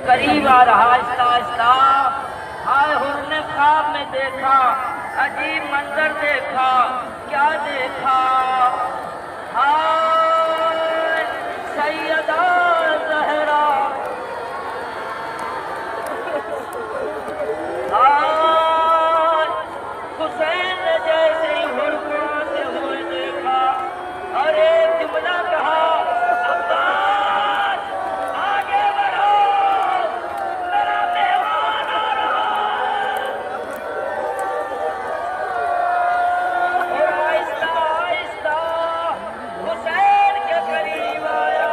करीब आ रहा आहिस्ता आहिस्ता। हाय हुर ने ख्वाब में देखा, अजीब मंजर देखा, क्या देखा? हाय सैयदा ज़हरा, हाय हुसैन ने जैसे ही हुर को आते हुए देखा और एक जुमला कहा, अब्बास आगे बढ़ो, मेरा मेहमान आ रहा है। और आहिस्ता आहिस्ता हुसैन के करीब आया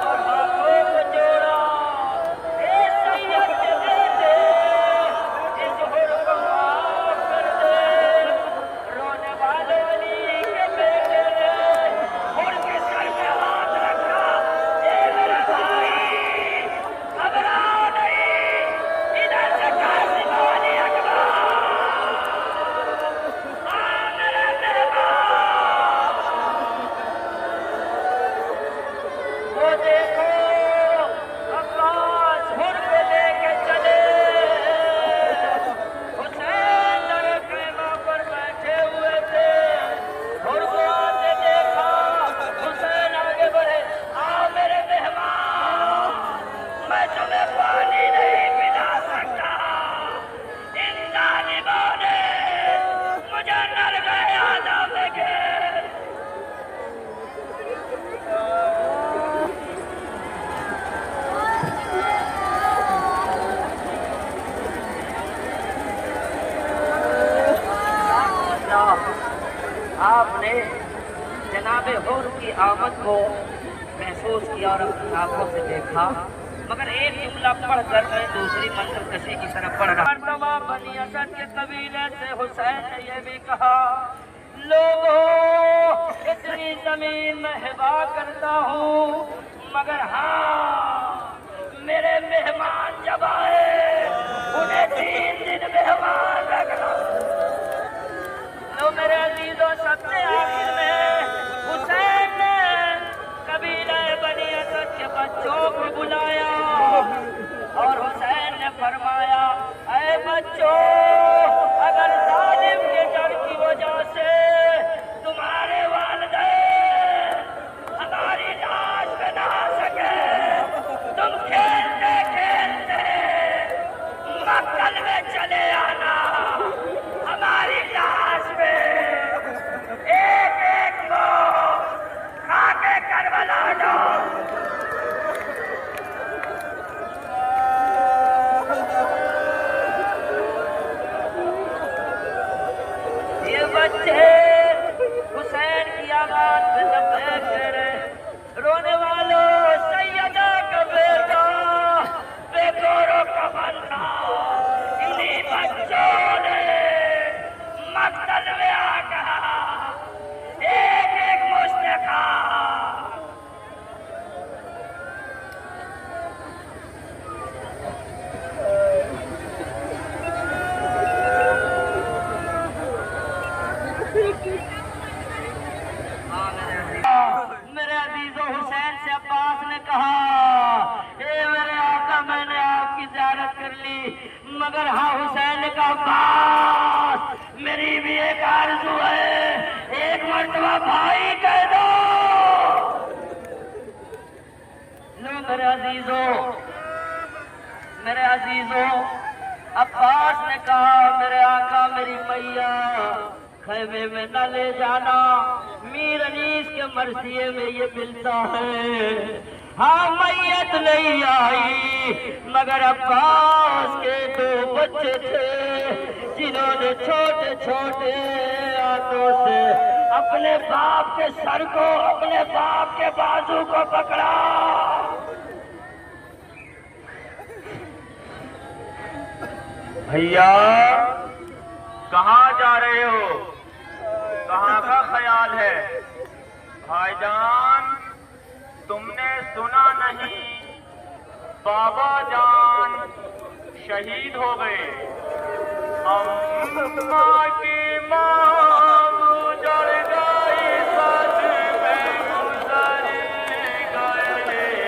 और हाथों को जोड़ा। ए सैयद के बेटे, इस हुर को माफ कर दे। रोने वाले अली के बेटे ने हुर के सर पे हाथ रखा। ए मेरा भाई, घबराओ नहीं, इधर से कासिम अली अकबर, आ मेरे मेहमान। वो देखो अब्बास हुर को लेके चले। हुसैन लड़े खेमा पर बैठे हुए थे, हुर को आते देखा। हुसैन आगे बढ़े, आओ मेरे मेहमान, मैं तुम्हें पानी नहीं पिला सकता। इन जालिमों ने मुझे नरक आदम के। आपने जनाबे हुर की आमद को महसूस किया और अपनी आंखों से देखा, मगर एक जुमला पढ़कर मैं दूसरी मंजिल कशी की तरफ बढ़ रहा। मर्तबा बनी असद के कबीले से हुसैन ने यह भी कहा, लोगों इतनी जमीन में हिबा करता हूँ, मगर हाँ मेरे मेहमान जब आए उन्हें 3 दिन मेहमान रखना। तो मेरे अजीजों सबसे आखिर में हुसैन ने कबीले बनी असद के बच्चों को बुलाया और हुसैन ने फरमाया, ऐ बच्चों, अगर जालिम के डर की वजह से तुम्हारे वालिदैन हमारी लाश पे ना आ सके, तुम खेलते खेलते मक्तल में चले आना। हमारी लाश पे एक एक को खा के करबला दो। ये बच्चे हुसैन की आवाज पे लबैक कह रहे, रोने वालों, सैयदा का बेटा बेगौरों का बंदा, इन्हीं बच्चों ने मक्तल में आकर एक एक मुश्त खा। मेरे अजीजों, हुसैन से अब्बास ने कहा, ए मेरे आका, मैंने आपकी ज़ियारत कर ली, मगर हाँ हुसैन ने कहा, अब्बास मेरी भी एक आरज़ू है, एक मर्तबा भाई कह दो। लो मेरे अजीजों, अब्बास ने कहा, मेरे आका मेरी मैया खैमे में न ले जाना, मीर अनीस के मरसिए में ये मिलता है। हाँ मैयत नहीं आई, मगर अब्बास के 2 बच्चे थे जिन्होंने छोटे छोटे हाथों से अपने बाप के सर को, अपने बाप के बाजू को पकड़ा। भैया कहाँ जा रहे हो? कहाँ का ख्याल है? भाईजान तुमने सुना नहीं, बाबा जान शहीद हो गए। अम्मा की माँ गुजर गई, सच में गुजर गए।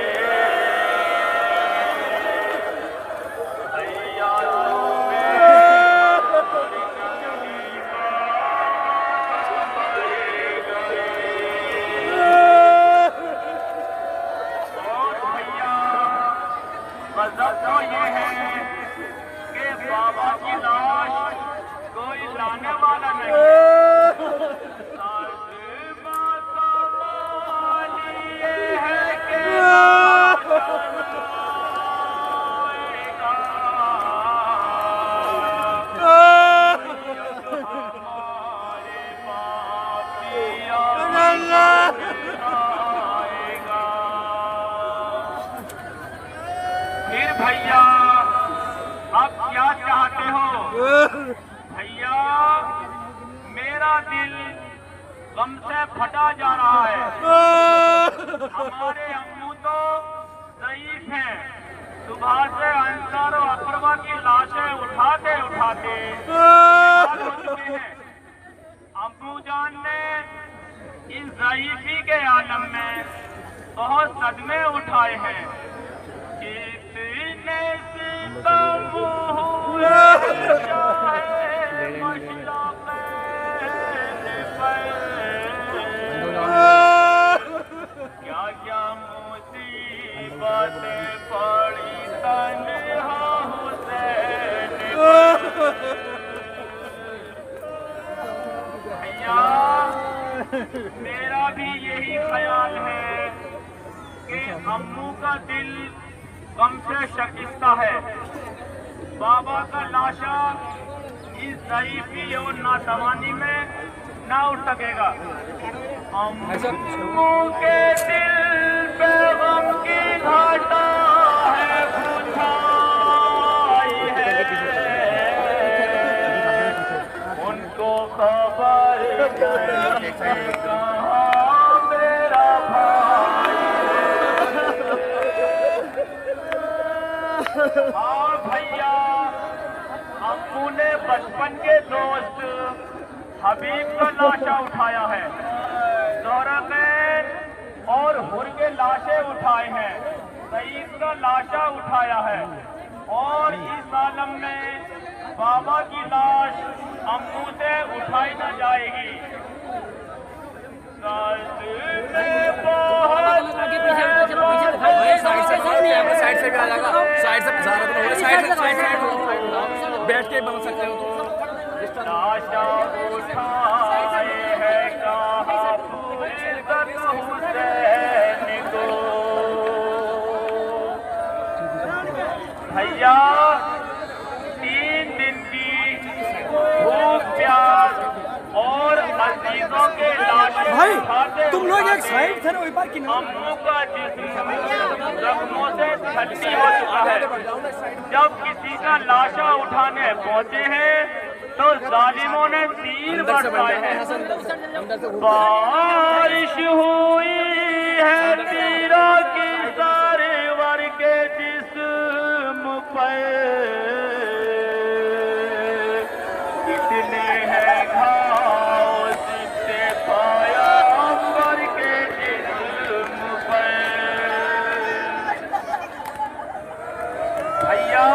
गजब तो ये है कि बाबा की लाश कोई लाने वाला नहीं है। ये है कि फिर भैया अब क्या चाहते हो? भैया मेरा दिल गम से फटा जा रहा है। हमारे अम्मू तो ज़ईफ हैं, सुबह से अंसार और अकरबा की लाशें उठाते उठाते बेहाल हो चुके हैं। अम्मू जान ने इस ज़ईफी के आलम में बहुत सदमे उठाए हैं। कितने सितम हुए चाहे मशरक़े पर, क्या क्या मुसीबतें पड़ी तन्हा हुसैन पर। भैया मेरा भी यही ख्याल है कि अम्मू का दिल गम से शकिस्ता है। बाबा का लाशा इस ज़ईफ़ी और नातवानी में ना उठ सकेगा। अम्मू के दिल पे गम की घाटा है बुझाई है, उनको खबर नहीं कहाँ मेरा भाई। हाँ भैया, अम्मू ने बचपन के दोस्त हबीब का लाशा उठाया है, ज़ोहराखैन और हुर के लाशें उठाए हैं, सईद का लाशा उठाया है, और इस आलम में बाबा की लाश अम्मू से उठाई न जाएगी। साइड से भी आ जाएगा, साइड से बैठ के बन सकते हो। लाशा उठाए है कहा फुर्सत हुसैन को। भैया 3 दिन की भूख प्यास और अजीजों के लाशें भाई उठाते तुम लोग एक उठाते साइड थे ना, वही पार किनारे। अम्मू का जिस्म जख्मों से छल्ली हो चुका है। जब किसी का लाशा उठाने पहुंचे हैं तो जालिमों ने तीर बरसाए हैं। बारिश हुई है तीरों की सरवर के जिस्म पर, कितने हैं घाव जिससे पाया अंबर के जिस्म पर। भैया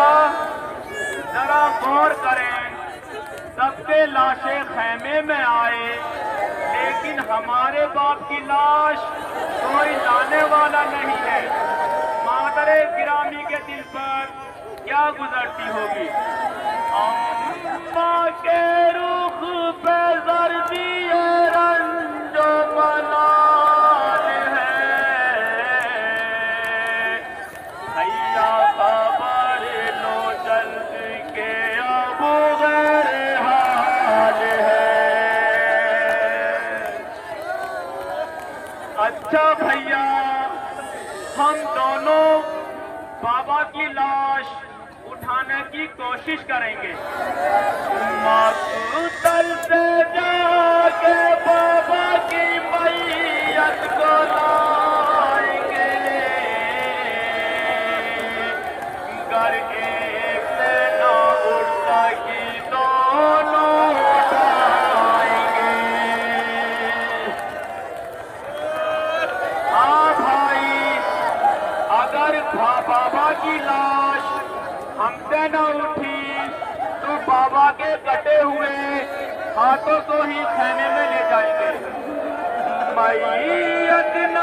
जरा गौर करें, सबके लाशें खैमे में आए, लेकिन हमारे बाप की लाश कोई लाने वाला नहीं है। मादरे गिरामी के दिल पर क्या गुजरती होगी। अम्मा के रुख पे जर्दी रंजो मलाल है, भैया खबर लो जल्द के अब गैर हाल है। अच्छा भैया, हम दोनों बाबा की लाश उठाने की कोशिश करेंगे। माकूतल से जाके बाबा की मैयत को लाएंगे, घर एक से ना उड़ सकी दोनों उठाएंगे। हाँ भाई, अगर बाबा की लाश हमसे न उठी तो बाबा के कटे हुए हाथों को ही खाने में ले जाएंगे। मैयत न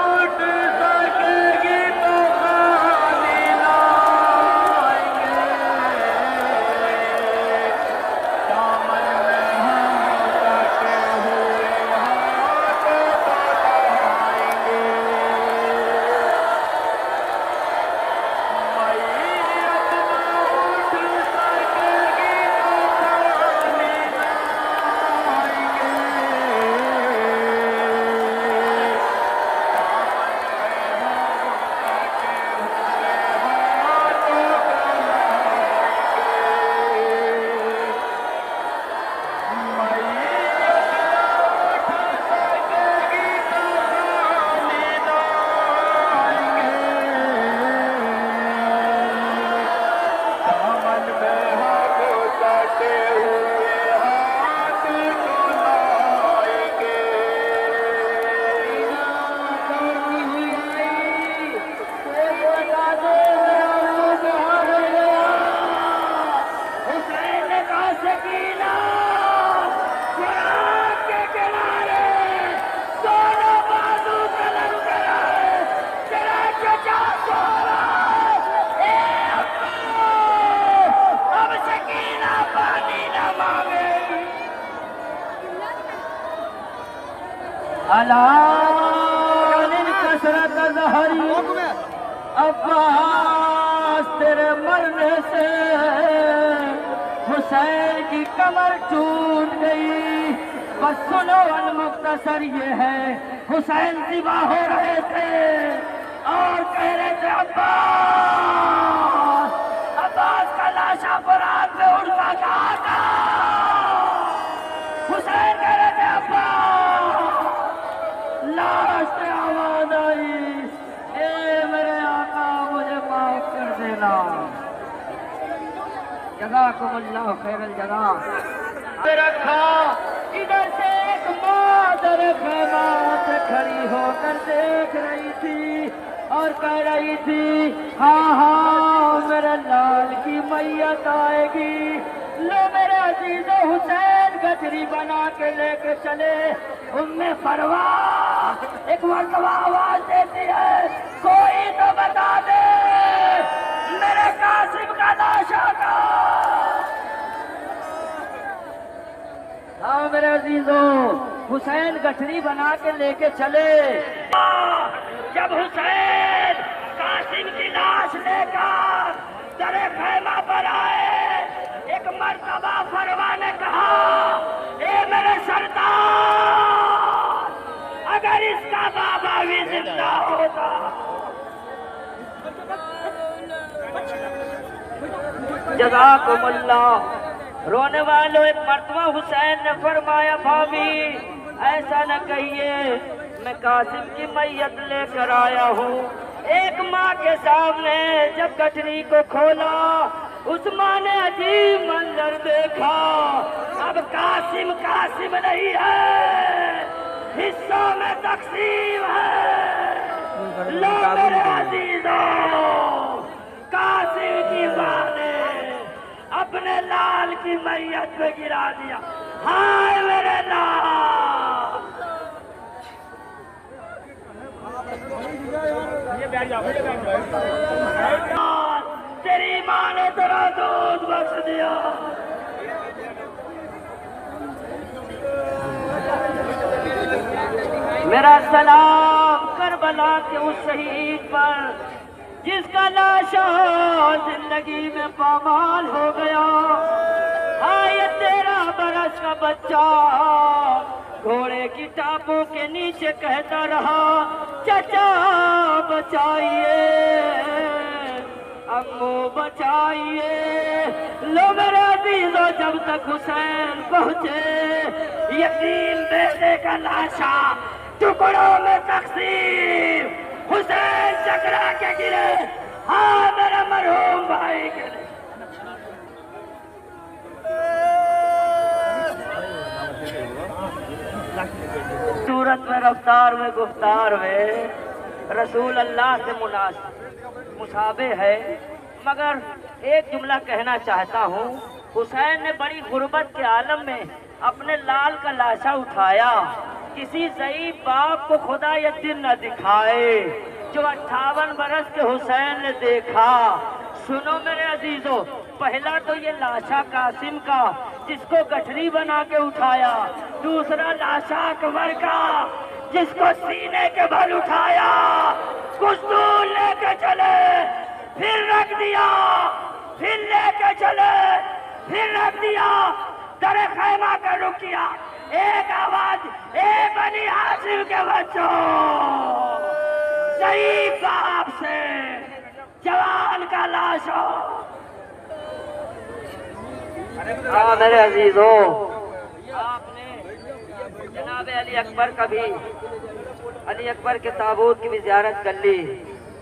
उठ सकेगी तो खाली लाश अलानिन कसरत ज़हरी अब्बास तेरे मरने से हुसैन की कमर टूट गई। बस सुनो मुख्तसर ये है, हुसैन ज़िबा हो रहे थे और कह रहे थे अब्बास, अब्बास का लाशा फरात में उड़ता कहा था। हुसैन कह रहे थे अब्बास, लाश से आवाज आई, ए मेरे आका मुझे माफ कर देना। जज़ाकुमुल्लाह खैरल जज़ा। रखा इधर से एक मादर खैमात खड़ी होकर देख रही थी और कह रही थी, हाँ हाँ मेरे लाल की मैयत आएगी। लो मेरे अजीजो, हुसैन गठरी बना के लेके चले। उम्मे फरवा एक मरतबा आवाज देती है, कोई तो बता दे मेरे कासिम का लाशा का। हाँ मेरे अजीजों, हुसैन गठरी बना के लेके चले। जब हुसैन कासिम की लाश लेकर दरे खैमा पर आए, एक मर्तबा फरवा ने कहा, ए मेरे सरदार, अगर इसका बाबा भी जिंदा होता। जज़ाकुमुल्लाह। रोने वालों, एक मर्तबा हुसैन ने फरमाया, भाभी ऐसा न कहिए, मैं कासिम की मैयत लेकर आया हूँ। एक माँ के सामने जब गठरी को खोला, उस माँ ने अजीब मंजर देखा। अब कासिम कासिम नहीं है, हिस्सों में तकसीम है। लो मेरे अजीजों, कासिम की माँ ने अपने लाल की मैयत पे गिरा दिया। हाय मेरे लाल, तेरी माँ ने तेरा दूध बख्श दिया। मेरा सलाम करबला के उस शहीद पर जिसका लाशा जिंदगी में पामाल हो गया। हाय 13 बरस का बच्चा घोड़े की टापों के नीचे कहता रहा, चाचा बचाइए, अम्मू बचाइए। लो मेरे अजीजों, जब तक हुसैन पहुंचे, यतीम बेटे का लाशा टुकड़ों में तकसीम, हुसैन चकरा के गिरे। हाँ मेरा मरहूम भाई गिरे। सूरत में रफ्तार में गुफ्तार में रसूल अल्लाह से मुसाबे है। मगर एक जुमला कहना चाहता हूँ, हुसैन ने बड़ी गुर्बत के आलम में अपने लाल का लाशा उठाया। किसी ज़ईफ़ बाप को खुदा ये दिन न दिखाए जो 58 बरस के हुसैन ने देखा। सुनो मेरे अजीजों, पहला तो ये लाशा कासिम का जिसको गठरी बना के उठाया, दूसरा लाशा अकबर का जिसको सीने के बल उठाया, कुछ दूर लेके चले, फिर रख दिया, फिर लेके चले, फिर रख दिया, दरे खैमा का रुक किया। एक आवाज, ए बनी हाशिम के बच्चों, ज़ईफ़ बाप से जवान का लाश हो। हाँ मेरे अजीजों, आपने जनाब अली अकबर का भी, अली अकबर के ताबूत की भी ज़ियारत कर ली।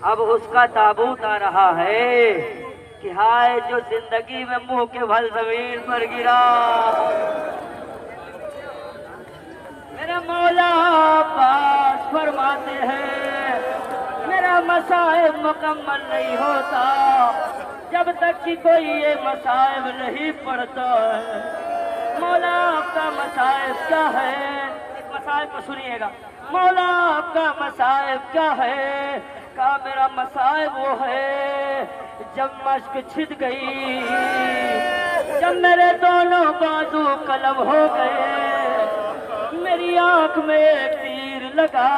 अब उसका ताबूत आ रहा है कि हाय जो जिंदगी में मुंह के भल जमीन पर गिरा। मेरा मौला पास फरमाते हैं, मेरा मसाइब मुकम्मल नहीं होता जब तक कि कोई ये मसाइब नहीं पढ़ता है। मौला आपका मसाइब क्या है? मसाइब को सुनिएगा। मौला आपका मसाइब क्या है? का मेरा मसाइब वो है जब मश्क छिद गई, जब मेरे दोनों बाजू कलम हो गए, मेरी आंख में एक तीर लगा।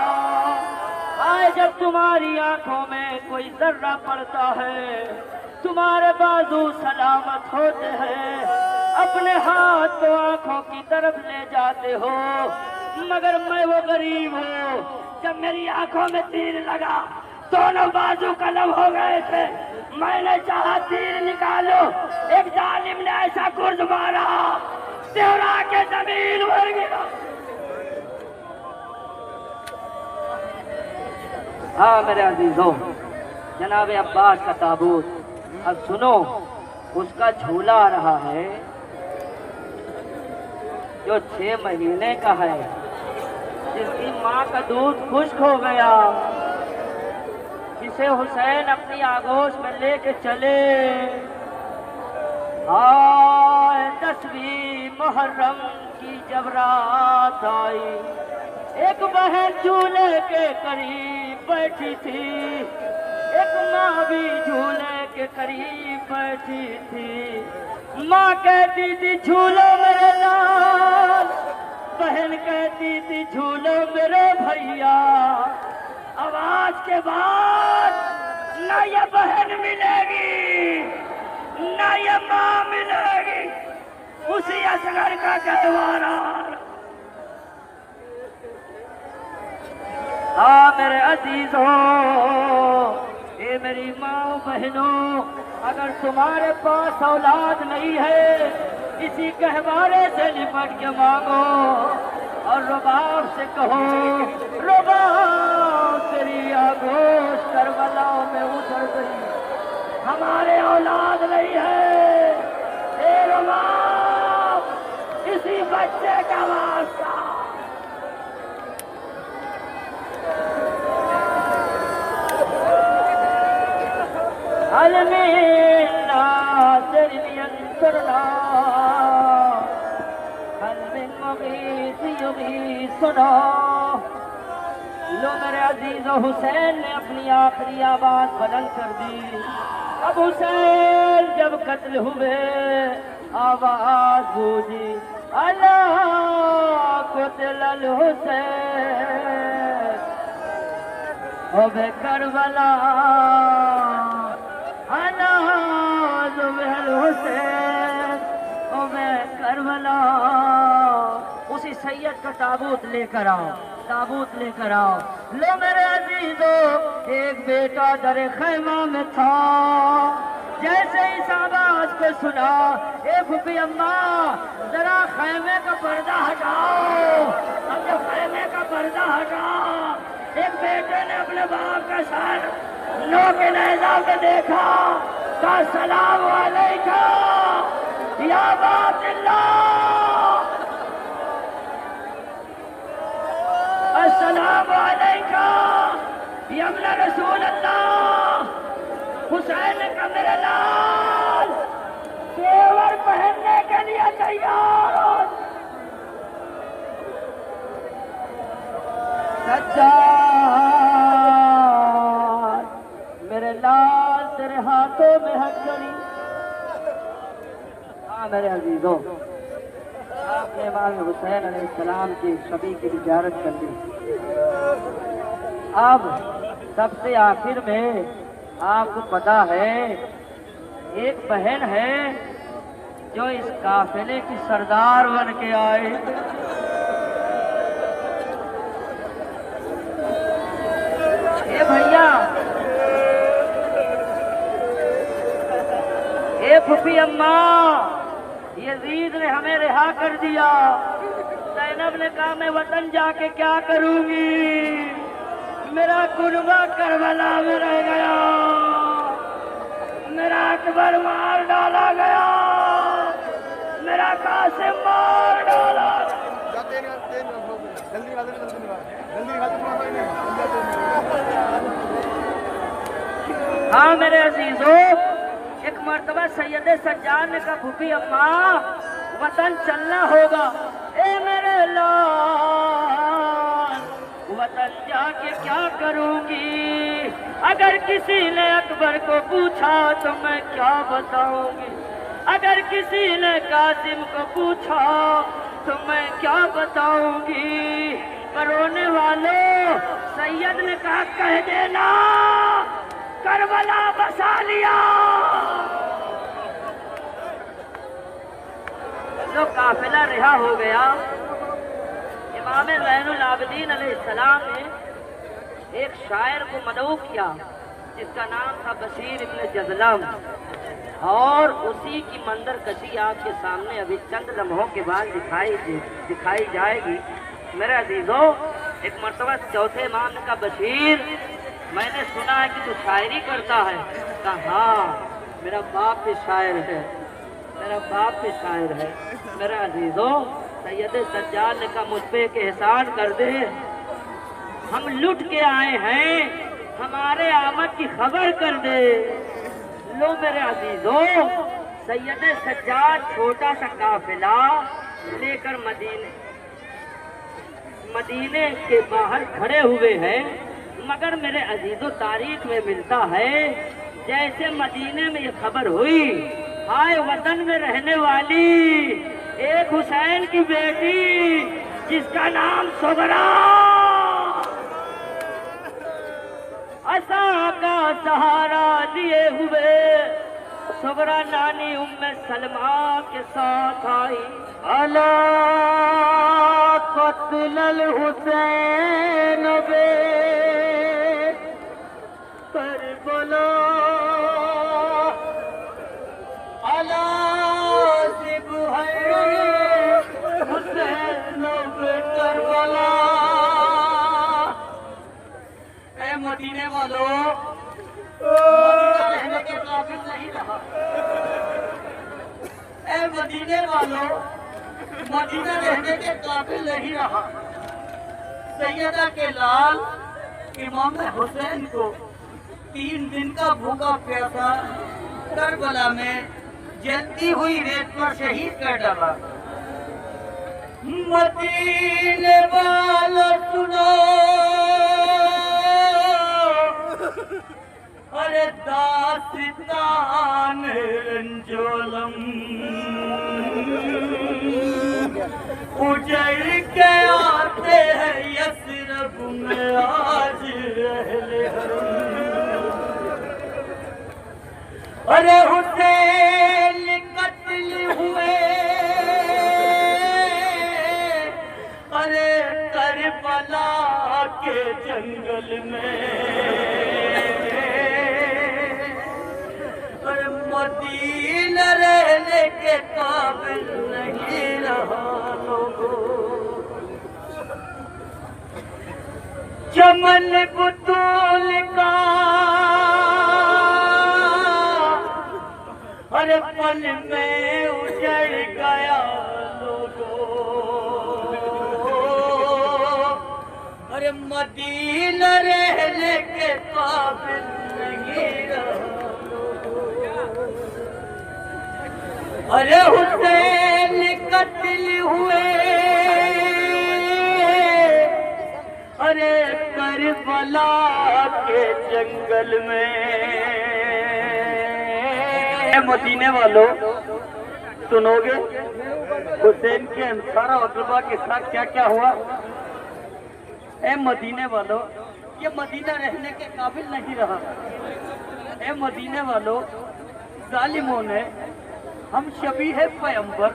आए जब तुम्हारी आंखों में कोई जर्रा पड़ता है, तुम्हारे बाजू सलामत होते हैं, अपने हाथ को आंखों की तरफ ले जाते हो। मगर मैं वो गरीब हूँ, जब मेरी आंखों में तीर लगा दोनों बाजू कलम हो गए थे, मैंने चाहा तीर निकालो, एक जालिम ने ऐसा गुर्ज मारा तेरा के जमीन भर गिरा। हाँ मेरे अजीजों, जनाब अब्बास का ताबूत अब सुनो, उसका झूला आ रहा है जो 6 महीने का है, जिसकी माँ का दूध खुश्क हो गया, जिसे हुसैन अपनी आगोश में लेके चले। हाय 10वीं मुहर्रम की जब रात आई, एक बहन झूले के करीब बैठी थी, एक माँ भी झूले के करीब बैठी थी। माँ कहती थी झूलो मेरे लाल, बहन कहती थी झूलो मेरे भैया। आवाज के बाद न ये बहन मिलेगी न ये माँ मिलेगी, उसी असगर का कहवारा। हाँ मेरे अजीजों, ये मेरी माँ बहनों, अगर तुम्हारे पास औलाद नहीं है, इसी गहवारे से लिपट के मांगो और रुबाब से कहो, रुबाब तेरी आगोश करबलाओं में उतर गई, हमारे औलाद नहीं है, हे रुबाब इसी बच्चे का वास्ता। अलमिल्ला तेरी अंतरना सुनो। लो मेरे अजीज हुसैन ने अपनी आखिरी आवाज बुलंद कर दी। अब हुसैन जब कत्ल हुए आवाज गूंजी, अल्लाह कुतल हुसैन होबे करबला, अल्लाह जुबेल हुसैन होबे करबला। उसी सैयद का ताबूत लेकर आओ, ताबूत लेकर आओ। लो मेरे अजीजों, एक बेटा दर खैमा में था, जैसे इस आवाज को सुना, ए फूफी अम्मा जरा खैमे का पर्दा हटाओ। अब जब खैमे का पर्दा हटा, एक बेटे ने अपने बाप का सर नो के नेज़ा पे देखा, कहा सलाम अलैका या बातिल्लाह, अस्सलाम अलैका यमला रसूल अल्लाह। हुसैन का मेरे लाल तेवर पहनने के लिए तैयार हो। सज्जाद मेरे लाल तेरे हाथों में हथकड़ी। हाँ मेरे अजीजों, आपने इमाम हुसैन अलैहिस्सलाम की शबी की जियारत कर ली। अब सबसे आखिर में आपको पता है, एक बहन है जो इस काफिले की सरदार बन के आए। ए भैया, ए फूफी अम्मा, यजीद ने हमें रिहा कर दिया। ज़ैनब ने कहा मैं वतन जाके क्या करूंगी, मेरा कुर्बा करबला में रह गया, मेरा अकबर मार डाला गया, मेरा कासिम मार डाला। हाँ मेरे अजीजों, एक मर्तबा सैयद सज्जाद ने कहा फूफी अम्मा वतन चलना होगा। ए मेरे लाल, वतन जाके क्या करूंगी, अगर किसी ने अकबर को पूछा तो मैं क्या बताऊंगी, अगर किसी ने कासिम को पूछा तो मैं क्या बताऊंगी। रोने वालों, सैयद ने कहा कह देना करबला बसा लिया। जो काफिला रिहा हो गया, इमाम ज़ैनुल आबिदीन अलैहिस्सलाम ने एक शायर को मदऊ किया जिसका नाम था बशीर इब्न जज़लम, और उसी की मंजर कशी आपके सामने अभी चंद लम्हों के बाद दिखाई जाएगी। मेरे अजीजों, एक मर्तबा चौथे इमाम ने कहा बशीर, मैंने सुना है कि तू शायरी करता है। कहा हाँ, मेरा बाप भी शायर है, मेरा बाप भी शायर है। मेरे अजीजों, सैयद सज्जाद ने कहा मुझ पे एक एहसान कर दे, हम लुट के आए हैं, हमारे आमद की खबर कर दे। लो मेरे अजीजों, सैयद सज्जाद छोटा सा काफिला लेकर मदीने के बाहर खड़े हुए हैं, मगर मेरे अजीजों तारीख में मिलता है जैसे मदीने में ये खबर हुई, हाय वतन में रहने वाली एक हुसैन की बेटी जिसका नाम सुगरा, असा का सहारा लिए हुए सुगरा नानी उम्मे सलमा के साथ आई। अला क़त्ल हुसैन बे करबला, अला सिबह हुसैन बे करबला। ए मदीने वालों, रहने के काबिल नहीं रहा। ए मदीने वालों, मदीना रहने के काबिल नहीं रहा। सैयदा के लाल इमाम हुसैन को 3 दिन का भूखा प्यासा करबला में जलती हुई रेत पर शहीद कर डाला। मदीने वालों सुनो, अरे दास्तान रंजोलम उजड़ के आते हैं यसरब में आज रहले हरम। अरे हुसैन कत्ल हुए, अरे करबला के जंगल में, मदीना रहने के काबिल नहीं रहा लोगों। चमन बुतूल का हर पल में उजड़ गया लोगों। अरे मदीना रहने के काबिल नहीं रहा। अरे हुसैन कत्ल हुए, अरे करबला के जंगल में। मदीने वालों सुनोगे हुसैन के अंसार और अकबा के साथ क्या क्या हुआ। ए मदीने वालों, ये मदीना रहने के काबिल नहीं रहा। ए मदीने वालों, जालिमों ने हम शबी है पैगंबर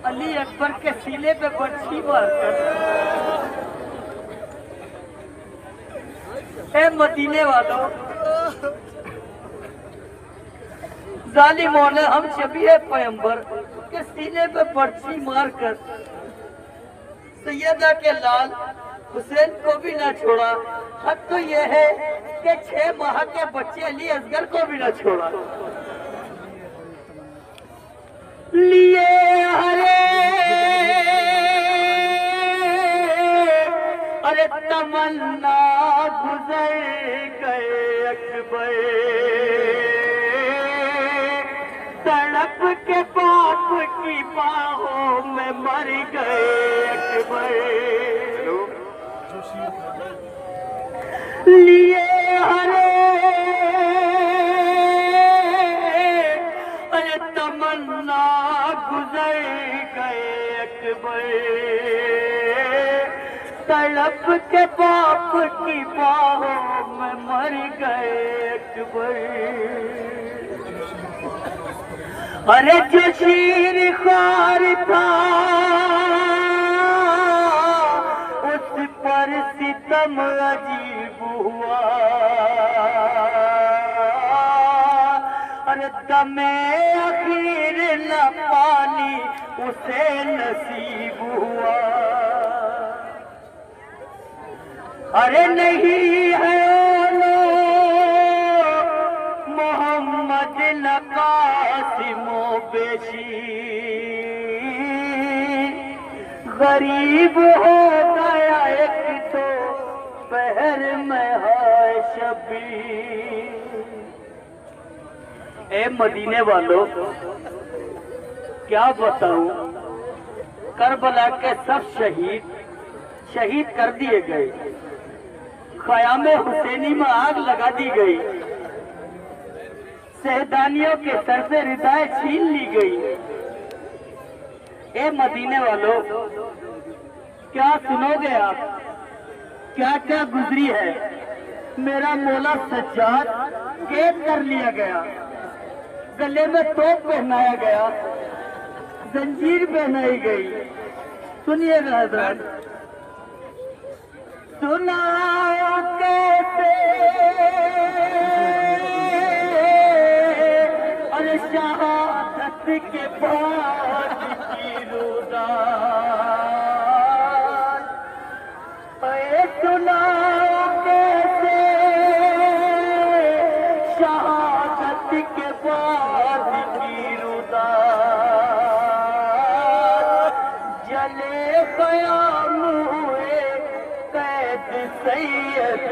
अली अकबर के सीने पे बर्छी मारकर, ए मदीने वालों, जालिमों ने हम शबी है पैगंबर के सीने पे बर्छी मारकर सैयदा के लाल हुसैन को भी ना छोड़ा। हद तो यह है कि 6 माह के बच्चे अली असगर को भी ना छोड़ा। लिए हरे अरे तमन्ना गुजर गए अकबर, तड़प के बाप की बाहों में मर गए अकबर। लिए हरे अरे तमन्ना गुजर गए अकबर, तड़प आपके बाप की बाहों में मर गए अकबर। अरे जो शीर ख्वार था उस पर सितम अजीब हुआ। अरे दमे आखिर न पानी उसे नसीब हुआ। अरे नहीं है मोहम्मद न कासिमो बेशी, गरीब हो गया एक तो पहर में है शबीर। ए मदीने वालों, क्या बताऊं, करबला के सब शहीद कर दिए गए। ख़याम हुसैनी में आग लगा दी गई। शहदानियों के सर से रिदाएं छीन ली गई। ए मदीने वालों, क्या सुनोगे आप, क्या क्या गुजरी है। मेरा मौला सज्जाद कैद कर लिया गया, गले में तोप पहनाया गया, जंजीर पहनाई गई। सुनिएगा हज़रत, सुनाओ कैसे और शहादत के बाद की रुदात। सुनाओ कैसे शहादत के बाद की रुदात। जले क़याम हुए कैद सैयद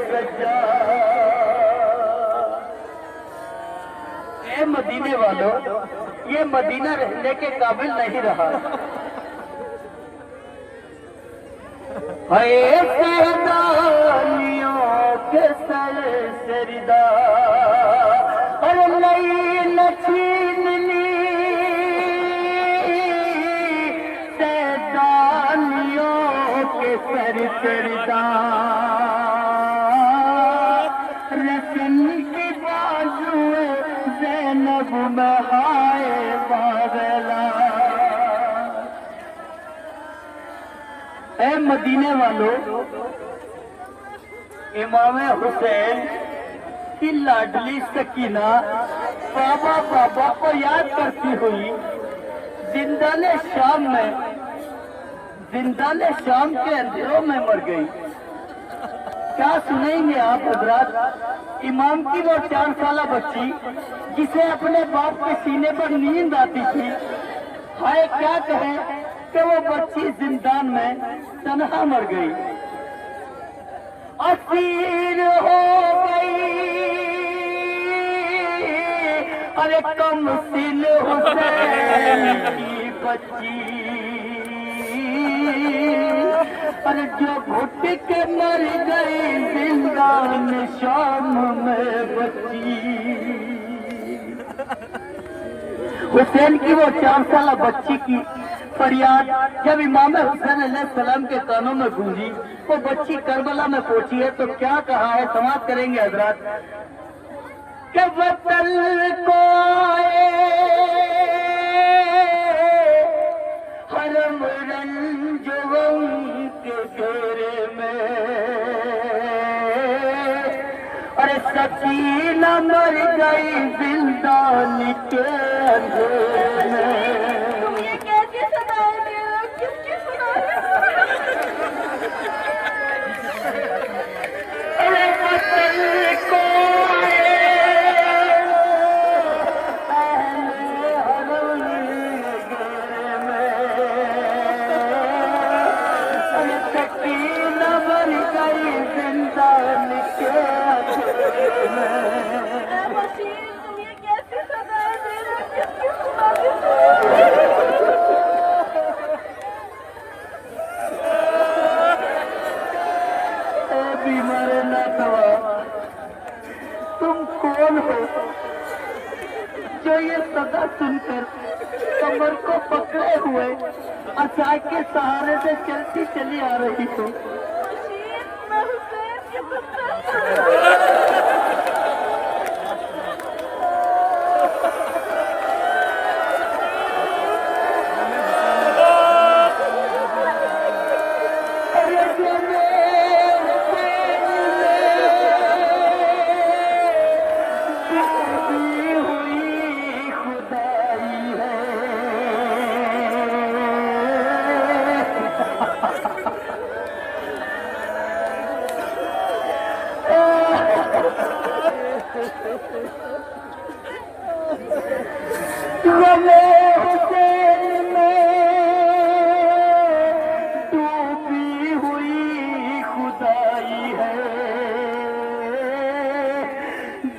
सज्जा। ए मदीने वालों, ये मदीना रहने के काबिल नहीं रहा। है सहदानियों के सर सरिदा और नई नछीन ली सहदानियों के सर सरिदा। रसन की बाजुए ज़ैनब में हाय बागला। ए मदीने वालों, इमाम हुसैन की लाडली सकीना बाबा बाबा को याद करती हुई जिंदाने शाम के अंधेरों में मर गई। क्या सुनेंगे आप हजरात। इमाम की वो 4 साला बच्ची जिसे अपने बाप के सीने पर नींद आती थी, हाय क्या कहे कि वो बच्ची जिंदान में तन्हा मर गई, असीर हो गई। अरे कम सिल हुसैन की बच्ची, अरे जो घुट के मर गई जिंदान शाम में बच्ची। हुसैन की वो 4 साला बच्ची की फरियाद जब इमाम हुसैन अलैहिस्सलाम के कानों में गूंजी, वो बच्ची करबला में पहुंची है तो क्या कहा है, समाप्त करेंगे हजरात। कि वतन को आए हरम रंजों के घेरे में, अरे सकीना मर गई जिंदान के अंधेरे में। तुम कौन हो जो ये सदा सुनकर कमर को पकड़े हुए अचाक के सहारे से चलती चली आ रही हो?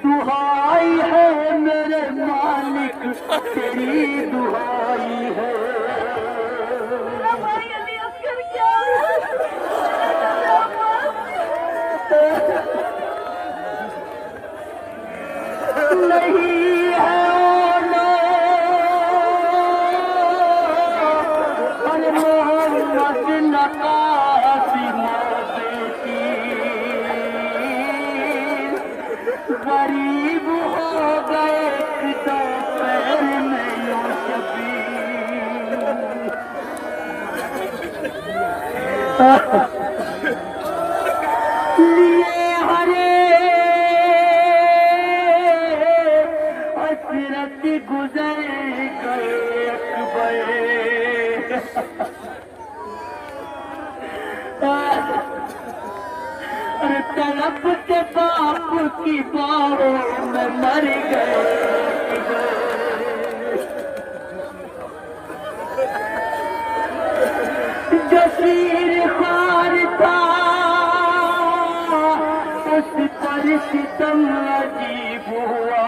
दुहाई है मेरे मालिक तेरी दुहाई है। नहीं है मोहम्मद नकासिम बेटी गरीब हो गए दोपहर में यूं लिए हरे हसरत गुजर गए अकबर। तड़प के बाप की बाहों में मर गए। जसीर खार था उस पर सितम अजीब हुआ।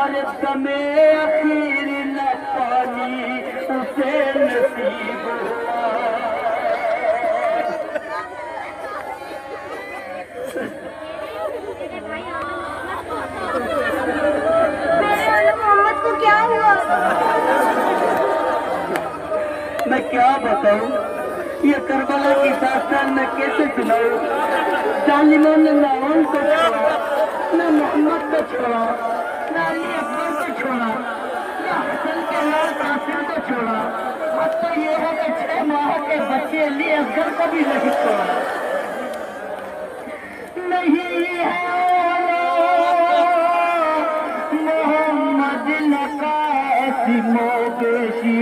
अरे दमे अखीर न पानी उसे नसीब हुआ। मोहम्मद को क्या हुआ? मैं क्या बताऊं, ये करबला की दास्तान मैं कैसे सुनाऊं। जालिमों ने न उनको छोड़ा, न मोहम्मद को छोड़ा, न अली अकबर को छोड़ा, न हसन के लाल कासिम को छोड़ा। अब तो ये है कि 6 माह के बच्चे अली अकबर को भी नहीं छोड़ा। नहीं है मोहम्मद नकासिम बेटी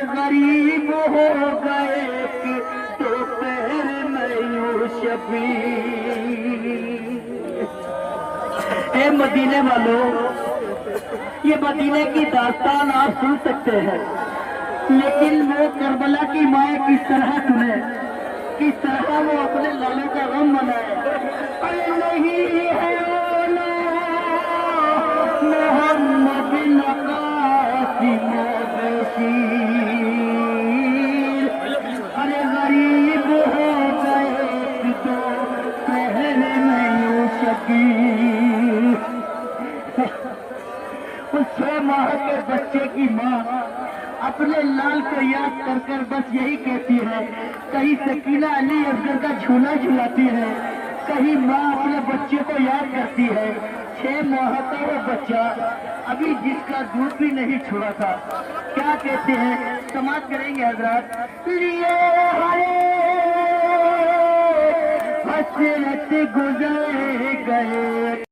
गरीब हो गए दोपहर में यूं शबी। ए मदीने वालों, ये मदीने की दास्तान आप सुन सकते हैं, लेकिन वो करबला की माए किस तरह सुने, किस तरह वो अपने लालों का गम मनाए। अरे नहीं है मोहम्मद नकासिम बेटी गरीब हो गए तो पहर में यूं शकी। उस 6 माह के बच्चे की माँ अपने लाल को याद कर कर बस यही कहती है, कहीं सकीना अली अफजल का झूला झुलाती है, कहीं माँ अपने बच्चे को याद करती है। 6 माह का वो बच्चा अभी जिसका दूध भी नहीं छुड़ा था। क्या कहते हैं, समाप्त करेंगे हजरात। लिए हरे हसरत गुजर गए।